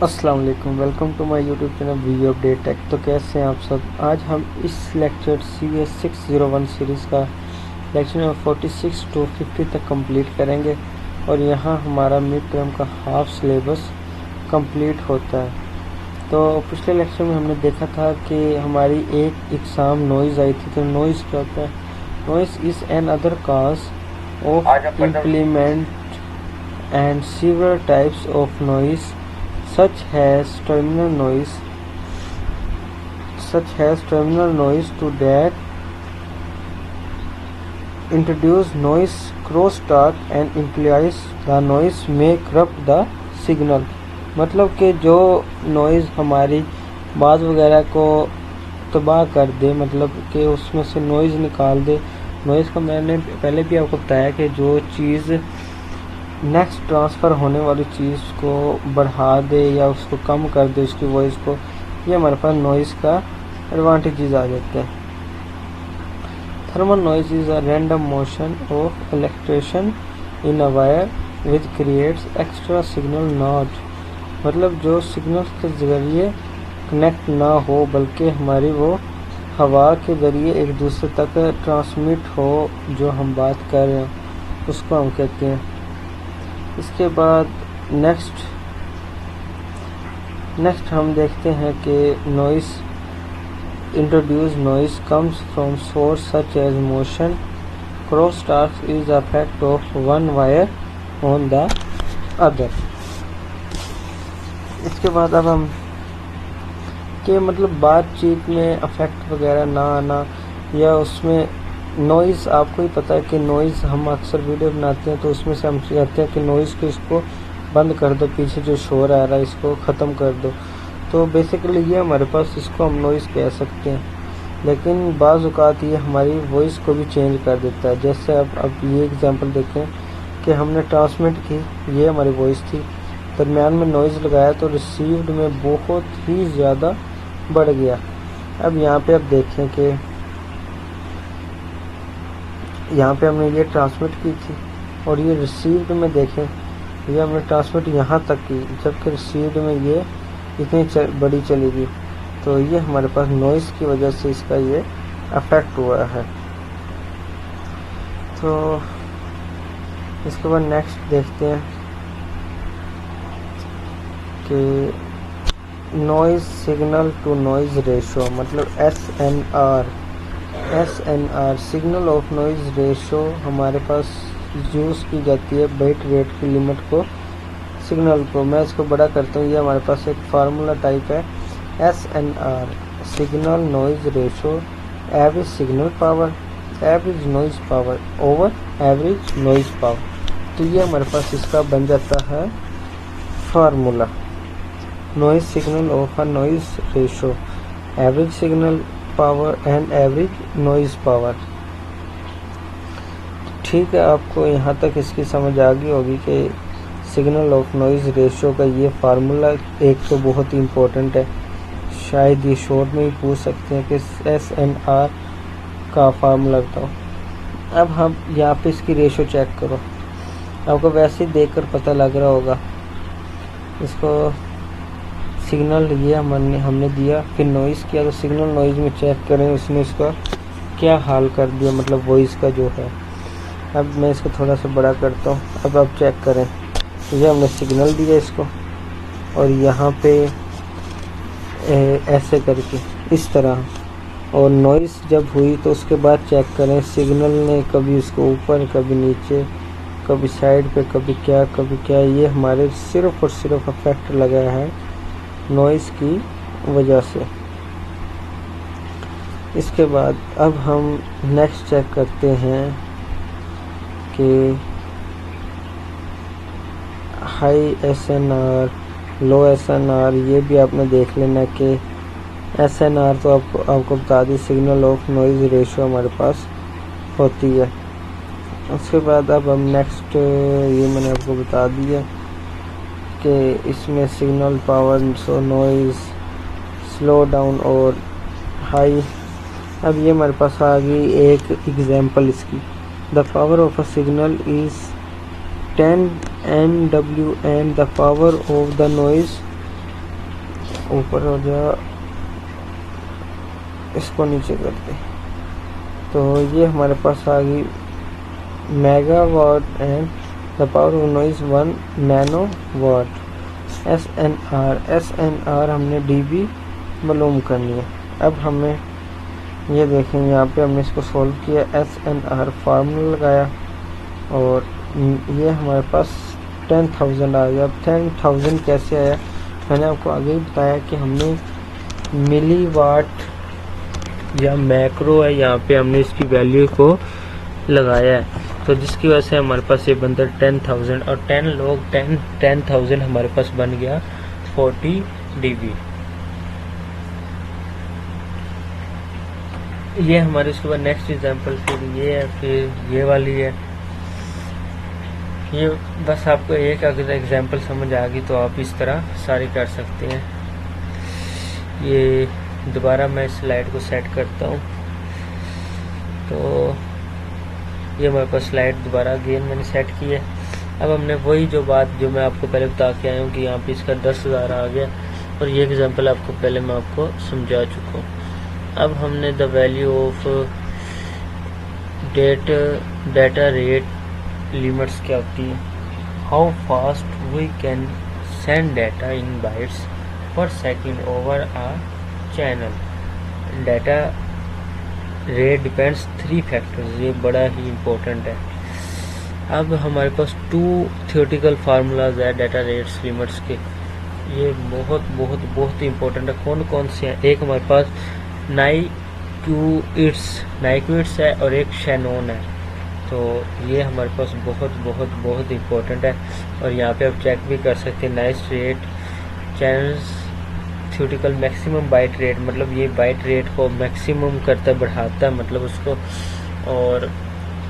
अस्सलाम वालेकुम, welcome to my YouTube channel video update tech. तो कैसे हैं आप सब। आज हम इस लेक्चर CS 601 सीरीज़ का लेक्चर नंबर 46 टू 50 तक कंप्लीट करेंगे और यहाँ हमारा मिड टर्म का हाफ सिलेबस कंप्लीट होता है। तो पिछले लेक्चर में हमने देखा था कि हमारी एक एग्ज़ाम नॉइज़ आई थी। तो नॉइज़ क्या होता है? Noise is an other cause of implement and several types of noise such as terminal noise to that introduce noise crosstalk and implies the noise may corrupt the signal। मतलब कि जो noise हमारी बात वगैरह को तबाह कर दे, मतलब कि उसमें से नॉइज़ निकाल दे। नॉइज़ का मैंने पहले भी आपको बताया कि जो चीज़ नेक्स्ट ट्रांसफ़र होने वाली चीज़ को बढ़ा दे या उसको कम कर दे, उसकी वॉइस को, ये हमारे पास नॉइज़ का एडवांटेजेस आ जाते हैं। Thermal noise is a random motion of electrons in a wire which creates extra signal not. मतलब जो सिग्नल्स के ज़रिए कनेक्ट ना हो बल्कि हमारी वो हवा के ज़रिए एक दूसरे तक ट्रांसमिट हो, जो हम बात कर रहे हैं उसको हम कहते हैं। इसके बाद नेक्स्ट हम देखते हैं कि noise introduce noise comes from source such as motion crosstalk is affect of one wire on the other. इसके बाद अब हम कि मतलब बातचीत में अफेक्ट वगैरह ना आना या उसमें नॉइज़, आपको ही पता है कि नॉइज़ हम अक्सर वीडियो बनाते हैं तो उसमें से हम कहते हैं कि नॉइज़ को इसको बंद कर दो, पीछे जो शोर आ रहा है इसको ख़त्म कर दो। तो बेसिकली ये हमारे पास इसको हम नॉइज़ कह सकते हैं, लेकिन बाज़ औक़ात ये हमारी वॉइस को भी चेंज कर देता है। जैसे अब ये एग्जांपल देखें कि हमने ट्रांसमिट की, ये हमारी वॉइस थी, दरमियान में नॉइज़ लगाया तो रिसीव्ड में बहुत ही ज़्यादा बढ़ गया। अब यहाँ पे अब देखें कि यहाँ पे हमने ये ट्रांसमिट की थी और ये रिसीव्ड में देखें, ये हमने ट्रांसमिट यहाँ तक की, जबकि रिसीव्ड में ये इतनी बड़ी चली गई। तो ये हमारे पास नॉइज़ की वजह से इसका ये अफेक्ट हुआ है। तो इसके बाद नेक्स्ट देखते हैं कि noise signal to noise ratio, मतलब SNR signal of noise ratio हमारे पास यूज़ की जाती है बिट रेट की लिमिट को, सिग्नल को। मैं इसको बड़ा करता हूँ, ये हमारे पास एक फार्मूला टाइप है SNR signal noise ratio, average signal power, average noise power over average noise power. तो ये हमारे पास इसका बन जाता है formula, noise signal of a noise ratio, average signal power and average noise power. ठीक है, आपको यहाँ तक इसकी समझ आ गई होगी कि सिग्नल ऑफ नॉइज़ रेशो का ये फार्मूला एक तो बहुत ही इम्पोर्टेंट है, शायद ये शॉर्ट में ही पूछ सकते हैं कि SNR का फार्मूला बताओ। अब हम यहाँ पे इसकी रेशो चेक करो, आपको वैसे ही देखकर पता लग रहा होगा। इसको सिग्नल ये हमने दिया, फिर नॉइज़ किया, तो सिग्नल नॉइज़ में चेक करें उसने इसका क्या हाल कर दिया, मतलब वॉइस का जो है। अब मैं इसको थोड़ा सा बड़ा करता हूँ, अब आप चेक करें। ये हमने सिग्नल दिया इसको और यहाँ पे ऐसे करके इस तरह, और नॉइज़ जब हुई तो उसके बाद चेक करें सिग्नल ने कभी उसको ऊपर, कभी नीचे, कभी साइड पे, कभी क्या। ये हमारे सिर्फ़ और सिर्फ अफेक्ट लगा है नॉइज़ की वजह से। इसके बाद अब हम नेक्स्ट चेक करते हैं कि हाई SNR, लो SNR, ये भी आपने देख लेना कि SNR तो आपको बता दी सिग्नल ऑफ नॉइज़ रेशो हमारे पास होती है। उसके बाद अब हम नेक्स्ट, ये मैंने आपको बता दिया कि इसमें सिग्नल पावर, सो नॉइज़, स्लो डाउन और हाई। अब ये हमारे पास आ गई एक एग्जांपल इसकी, the power of a signal is 10 MW and the power of the noise ऊपर हो जा, इसको नीचे कर दे। तो ये हमारे पास आ गई megawatt and the power of noise 1 nano watt. S N R हमने डीबी मालूम करनी है। अब हमें ये देखें, यहाँ पे हमने इसको सॉल्व किया, एस एन आर फार्मूला लगाया और ये हमारे पास 10,000 आ गया। अब 10,000 कैसे आया, मैंने आपको आगे ही बताया कि हमने मिली वाट या मैक्रो है, यहाँ पे हमने इसकी वैल्यू को लगाया है, तो जिसकी वजह से हमारे पास ये बनता है 10,000 और 10 लोग 10,000 हमारे पास बन गया 40 dB। ये हमारे उसके बाद नेक्स्ट एग्जांपल फिर ये है, फिर ये वाली है। ये बस आपको एक अगर एग्जांपल समझ आ गई तो आप इस तरह सारे कर सकते हैं। ये दोबारा मैं स्लाइड को सेट करता हूँ, तो ये हमारे पास स्लाइड दोबारा अगेन मैंने सेट की है। अब हमने वही जो बात जो मैं आपको पहले बता के आया हूँ कि यहाँ पे इसका 10,000 आ गया और ये एग्जांपल आपको पहले मैं आपको समझा चुका हूँ। अब हमने the value of data rate limits क्या होती है, how fast we can send data in bytes per second over a channel. Data rate depends 3 factors, ये बड़ा ही इम्पोर्टेंट है। अब हमारे पास 2 थियोरेटिकल फार्मूलाज है डाटा रेट्स लिमिट्स के, ये बहुत बहुत बहुत ही इम्पोर्टेंट है। कौन कौन से हैं, एक हमारे पास नाइक्विट्स है और एक शैनॉन है, तो ये हमारे पास बहुत बहुत बहुत इम्पोर्टेंट है। और यहाँ पे आप चेक भी कर सकते हैं, nice rate channels theoretical maximum byte rate, मतलब ये बाइट रेट को मैक्सिमम करता बढ़ाता है मतलब उसको। और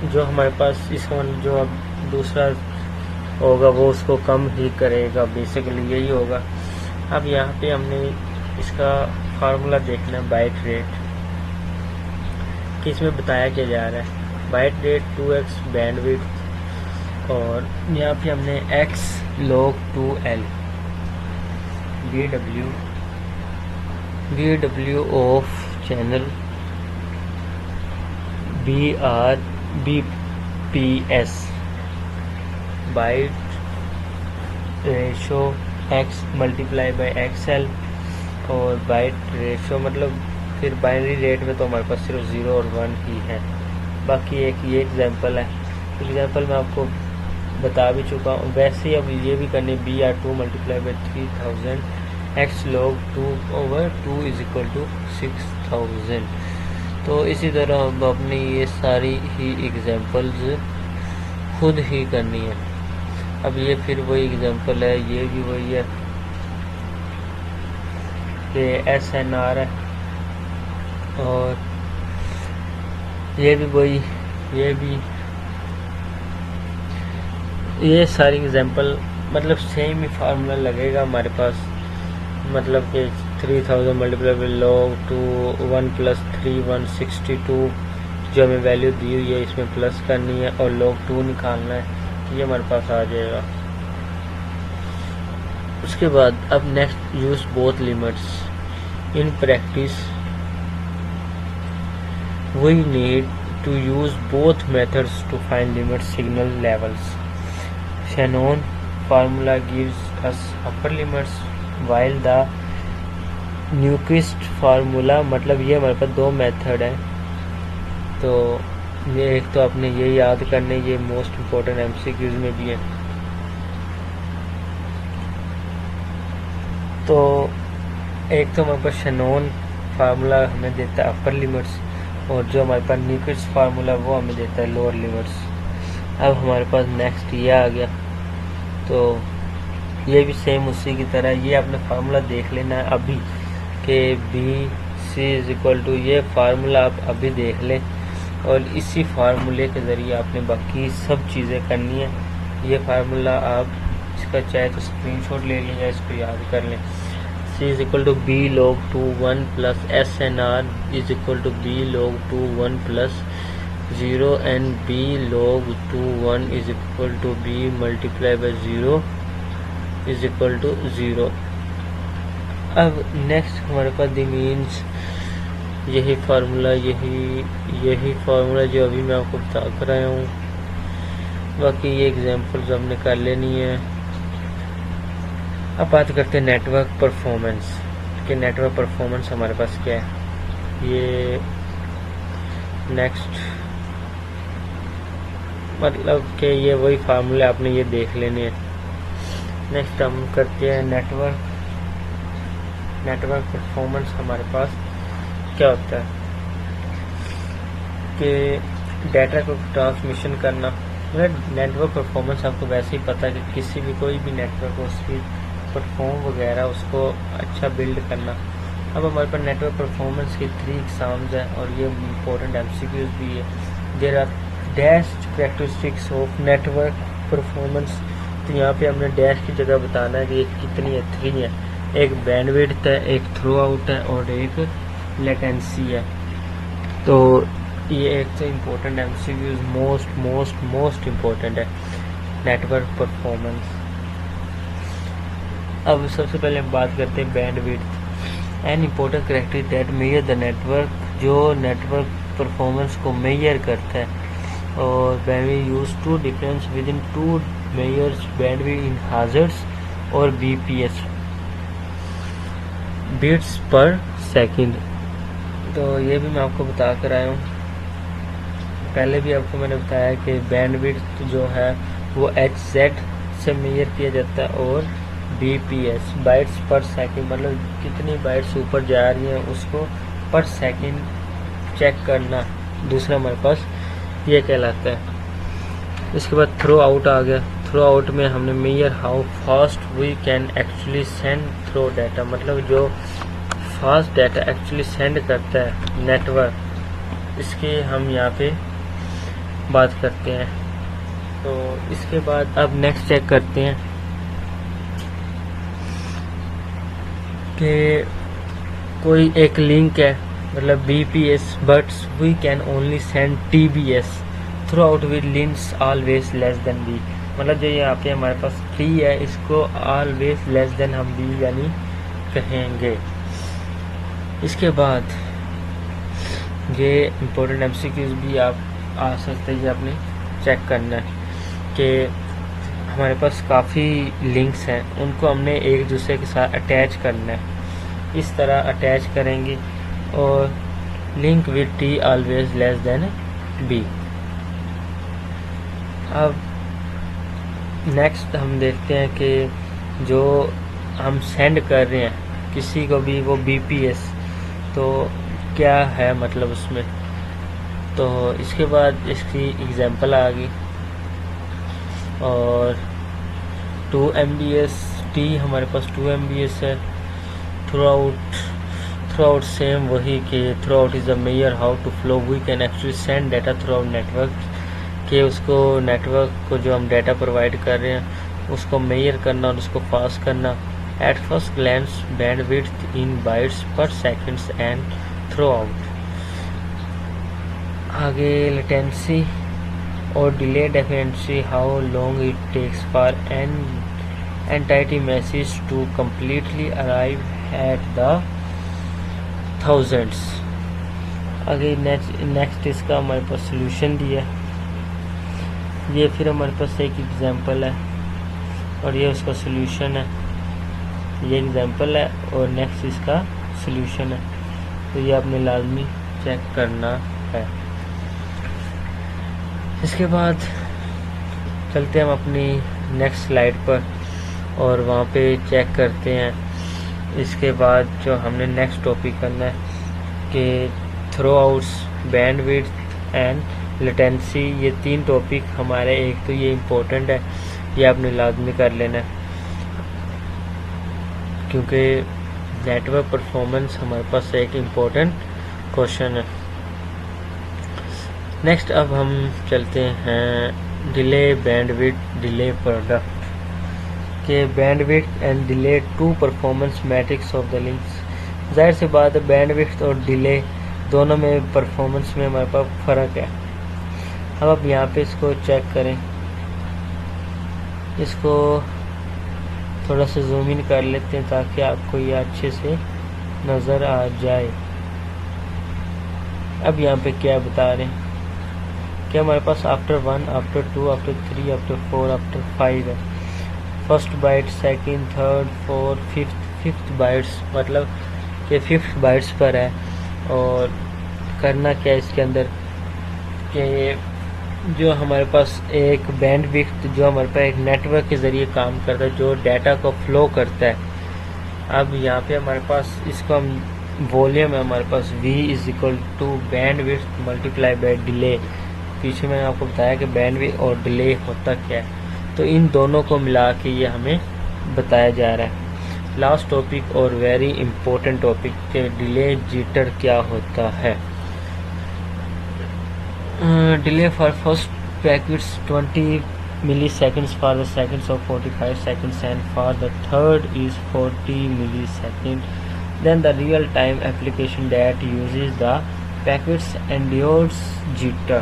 जो हमारे पास इसका जो अब दूसरा होगा वो उसको कम ही करेगा, बेसिकली यही होगा। अब यहाँ पे हमने इसका फार्मूला देखना है बाइट रेट कि इसमें बताया क्या जा रहा है। बाइट रेट 2x बैंडविड्थ और यहाँ पे हमने x log 2l BW of channel BPS byte ratio x multiply by XL और बाइट रेशो मतलब फिर बाइनरी रेट में तो हमारे पास सिर्फ 0 और 1 ही है। बाकी एक ये एग्जांपल है, एग्जांपल मैं आपको बता भी चुका हूँ। वैसे ही अब ये भी करने BR2 multiply by 3000 x log 2/2 is equal to 6000। तो इसी तरह हम अपनी ये सारी ही एग्जांपल्स खुद ही करनी है। अब ये फिर वही एग्जांपल है, ये भी वही है कि SNR है और ये भी वही, ये सारी एग्जांपल मतलब सेम ही फार्मूला लगेगा हमारे पास, मतलब कि 3000 मल्टीप्लाई बाई log 2 1 + 3 162 जो हमें वैल्यू दी हुई है इसमें प्लस करनी है और log 2 निकालना है, ये हमारे पास आ जाएगा। उसके बाद अब next use both limits in practice we need to use both methods to find limit signal levels. Shannon formula gives us upper limits while the Nyquist formula, मतलब ये हमारे पास 2 मेथड है। तो ये एक तो आपने ये याद करने, ये मोस्ट इम्पोर्टेंट MCQs में भी है। तो एक तो हमारे पास शैनॉन फार्मूला हमें देता है अपर लिमिट्स और जो हमारे पास न्यूक्विस्ट फार्मूला वो हमें देता है लोअर लिमिट्स। अब हमारे पास नेक्स्ट ये आ गया, तो ये भी सेम उसी की तरह, ये आपने फार्मूला देख लेना है अभी कि BC इज इक्वल टू, ये फार्मूला आप अभी देख लें और इसी फार्मूले के ज़रिए आपने बाकी सब चीज़ें करनी है। ये फार्मूला आप इसका चाहे तो स्क्रीनशॉट ले लें या इसको याद कर लें। C is equal to B log 2 1 plus SNR is equal to B log 2 1 plus 0 and B log 2 1 is equal to B multiply by 0 is equal to 0। अब नेक्स्ट हमारे पास द मीन्स, यही फार्मूला जो अभी मैं आपको बता कर आया हूँ। बाकी ये एग्जांपल्स हमने कर लेनी है। अब बात करते हैं नेटवर्क परफॉर्मेंस कि नेटवर्क परफॉर्मेंस हमारे पास क्या है। ये नेक्स्ट मतलब कि ये वही फार्मूले आपने ये देख लेने हैं। नेक्स्ट हम करते हैं नेटवर्क परफॉर्मेंस हमारे पास क्या होता है कि डाटा को ट्रांसमिशन करना। मतलब नेटवर्क परफॉर्मेंस आपको वैसे ही पता है कि किसी भी कोई भी नेटवर्क हो उसकी परफॉर्म वगैरह उसको अच्छा बिल्ड करना। अब हमारे पास नेटवर्क परफॉर्मेंस की 3 एग्जाम्स हैं और ये इम्पोर्टेंट MCQs भी है। There are dash characteristics of network performance. तो यहाँ पे हमने डैश की जगह बताना है कि ये कितनी है, 3 है। एक बैंडविड्थ है, एक थ्रू आउट है और एक लेटेंसी है। तो ये एक तो इम्पोर्टेंट MCQs मोस्ट इम्पोर्टेंट है नेटवर्क परफॉर्मेंस। अब सबसे पहले हम बात करते हैं bandwidth. An important characteristic that measure the network, जो नेटवर्क परफॉर्मेंस को मेजर करता है। और bandwidth use to difference with in 2 measures bandwidth in hertz और BPS बीट्स पर सेकंड। तो ये भी मैं आपको बता कर आया हूँ। पहले भी आपको मैंने बताया कि बैंडविड्थ जो है वो HZ से मेजर किया जाता है और BPS बाइट्स पर सेकंड, मतलब कितनी बाइट्स ऊपर जा रही हैं उसको पर सेकंड चेक करना। दूसरा हमारे पास ये कहलाता है। इसके बाद थ्रो आउट आ गया। थ्रो आउट में हमने measure how fast we can actually send through data, मतलब जो फास्ट डाटा एक्चुअली सेंड करता है नेटवर्क, इसकी हम यहाँ पे बात करते हैं। तो इसके बाद अब नेक्स्ट चेक करते हैं कि कोई एक लिंक है, मतलब BPS but we can only send TBS throughput with links always less than B। मतलब जो यहाँ पे हमारे पास T है इसको ऑलवेज लेस देन हम B यानी कहेंगे। इसके बाद ये इम्पोर्टेंट MCQs भी आप आ सकते हैं, ये आपने चेक करना है कि हमारे पास काफ़ी लिंक्स हैं, उनको हमने एक दूसरे के साथ अटैच करना है। इस तरह अटैच करेंगे और link with T always less than B। अब नेक्स्ट हम देखते हैं कि जो हम सेंड कर रहे हैं किसी को भी वो BPS, तो क्या है मतलब उसमें। तो इसके बाद इसकी एग्जांपल आ गई और 2 MBS T हमारे पास 2 MBS है। थ्रू आउट सेम वही कि throughput is a measure how to flow we can actually send data throughput network, कि उसको नेटवर्क को जो हम डाटा प्रोवाइड कर रहे हैं उसको मेजर करना और उसको पास करना। At first glance bandwidth in bytes per seconds and throughput. आगे लेटेंसी और delay definitely how long it takes for an entity message to completely arrive at the thousands. आगे नेक्स्ट इसका हमारे पास solution दिया है। ये फिर हमारे पास एक एग्जांपल है और ये उसका सोल्यूशन है। ये एग्जांपल है और नेक्स्ट इसका सोल्यूशन है, तो ये आपने लाजमी चेक करना है। इसके बाद चलते हैं हम अपनी नेक्स्ट स्लाइड पर और वहाँ पे चेक करते हैं। इसके बाद जो हमने नेक्स्ट टॉपिक करना है कि throughputs, bandwidth and latency, ये 3 टॉपिक हमारे, एक तो ये इम्पोर्टेंट है, ये आपने लाजमी कर लेना है क्योंकि नेटवर्क परफॉर्मेंस हमारे पास एक इम्पोर्टेंट क्वेश्चन है। नेक्स्ट अब हम चलते हैं डिले, बैंडविड्थ, डिले प्रोडक्ट के bandwidth and delay 2 performance matrix of the links. जाहिर सी बात है बैंडविड्थ और डिले दोनों में परफॉर्मेंस में हमारे पास फ़र्क है। अब आप यहाँ पे इसको चेक करें, इसको थोड़ा सा जूम इन कर लेते हैं ताकि आपको ये अच्छे से नज़र आ जाए। अब यहाँ पे क्या बता रहे हैं कि हमारे पास after 1, after 2, after 3, after 4, after 5 है। First byte, second, third, fourth, fifth bytes, मतलब कि फिफ्थ बाइट्स पर है। और करना क्या है इसके अंदर कि जो हमारे पास एक बैंडविड्थ जो हमारे पास एक नेटवर्क के ज़रिए काम करता है, जो डाटा को फ्लो करता है। अब यहाँ पे हमारे पास इसको हम वॉल्यूम है हमारे पास v is equal to bandwidth multiply by delay. पीछे मैंने आपको बताया कि बैंडविड्थ और डिले होता क्या है, तो इन दोनों को मिला के ये हमें बताया जा रहा है। लास्ट टॉपिक और वेरी इंपॉर्टेंट टॉपिक के डिले जिटर क्या होता है। Delay for first packets 20 milliseconds, for the seconds of 45 seconds, and for the third is 40 milliseconds. Then the real time application that uses the packets endures jitter.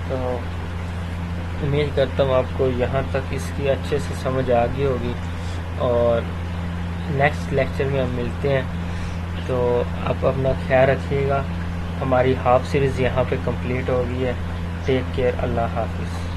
तो उम्मीद करता हूँ आपको यहाँ तक इसकी अच्छे से समझ आ गई होगी, और नेक्स्ट लेक्चर में हम मिलते हैं। तो आप अपना ख्याल रखिएगा। हमारी हाफ सीरीज़ यहाँ पे कंप्लीट हो गई है। टेक केयर, अल्लाह हाफिज़।